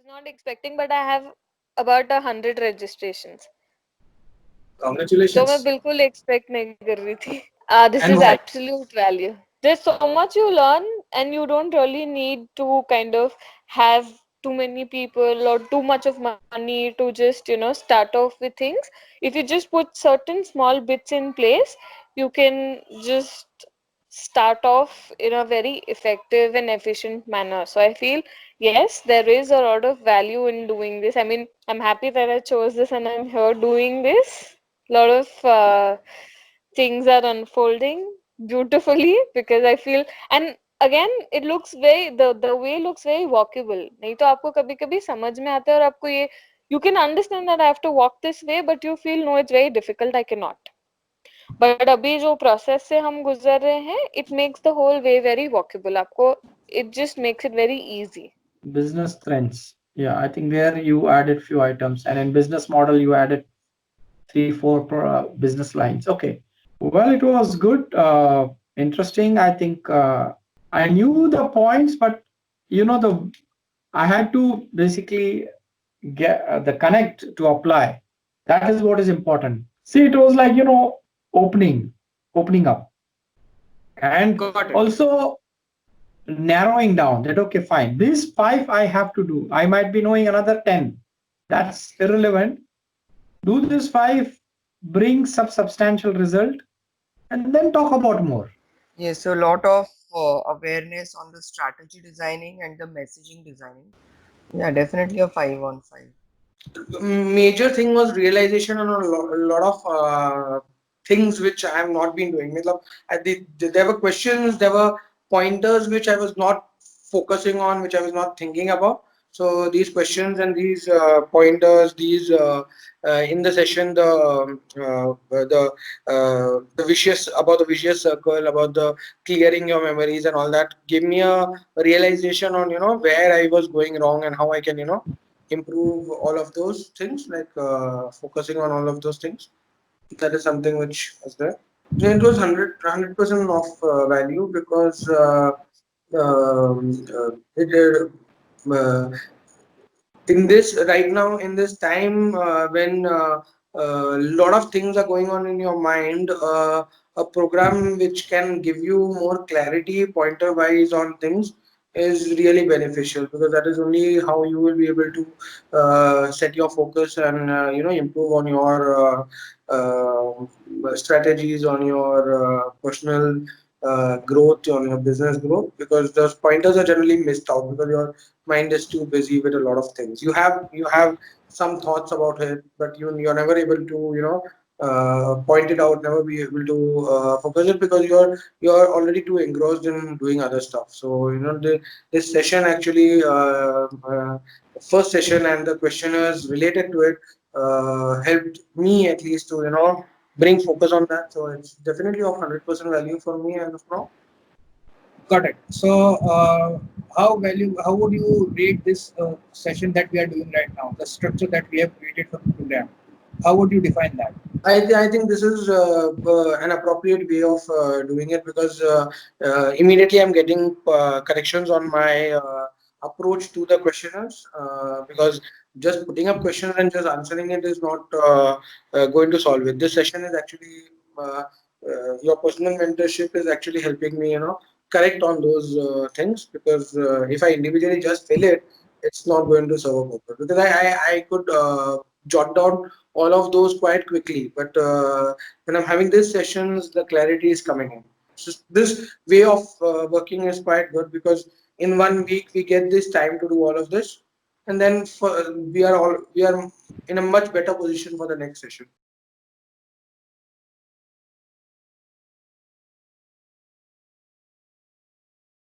not expecting, but I have about 100 registrations. तो मैं Congratulations. बिल्कुल expect नहीं कर रही थी. This And is why? absolute value. There's so much you learn, and you don't really need to kind of have too many people or too much of money to just, start off with things. If you just put certain small bits in place, you can just start off in a very effective and efficient manner. So I feel, yes, there is a lot of value in doing this. I mean, I'm happy that I chose this and I'm here doing this. A lot of things are unfolding beautifully because I feel, and again it looks very, the way looks very walkable. नहीं तो आपको कभी कभी समझ में आता है और आपको ये, you can understand that I have to walk this way, but you feel no, it's very difficult, I cannot. But अभी जो process से हम गुजर रहे हैं, it makes the whole way very walkable. आपको, it just makes it very easy. Business trends. Yeah, I think there you added few items, and in business model you added three, four business lines. Okay. Well, it was good, interesting. I think I knew the points, but the I had to basically get the connect to apply. That is what is important. See, it was like opening up, and Got it. also narrowing down that okay, fine, these five I have to do. I might be knowing another 10. That's irrelevant. Do this five, bring some substantial result, and then talk about more. Yes, so a lot of awareness on the strategy designing and the messaging designing. Yeah, definitely a 5 on 5. Major thing was realization on a lot of things which I have not been doing. मतलब, there were questions, there were pointers which I was not focusing on, which I was not thinking about. So these questions and these pointers, these in the session, the vicious circle, about the clearing your memories and all that, gave me a realization on where I was going wrong and how I can improve all of those things, like focusing on all of those things. That is something which was there. So it was 100% of value because it in this right now, in this time when a lot of things are going on in your mind, a program which can give you more clarity pointer wise on things is really beneficial, because that is only how you will be able to set your focus and improve on your strategies, on your personal growth, on your business growth, because those pointers are generally missed out because your mind is too busy with a lot of things. You have some thoughts about it, but you're never able to point it out, never be able to focus it, because you're already too engrossed in doing other stuff. So this session actually, first session and the questionnaires related to it helped me at least to bring focus on that. So it's definitely of 100% value for me as of now. Got it. So, how would you rate this session that we are doing right now, the structure that we have created for the program? How would you define that? I think this is an appropriate way of doing it, because immediately I'm getting corrections on my approach to the questionnaires, because just putting up questions and just answering it is not going to solve it. This session is actually your personal mentorship is actually helping me, correct on those things, because if I individually just fill it, it's not going to serve a purpose, because I could jot down all of those quite quickly, but when I'm having these sessions, the clarity is coming in. So this way of working is quite good, because in 1 week we get this time to do all of this, and then we are in a much better position for the next session.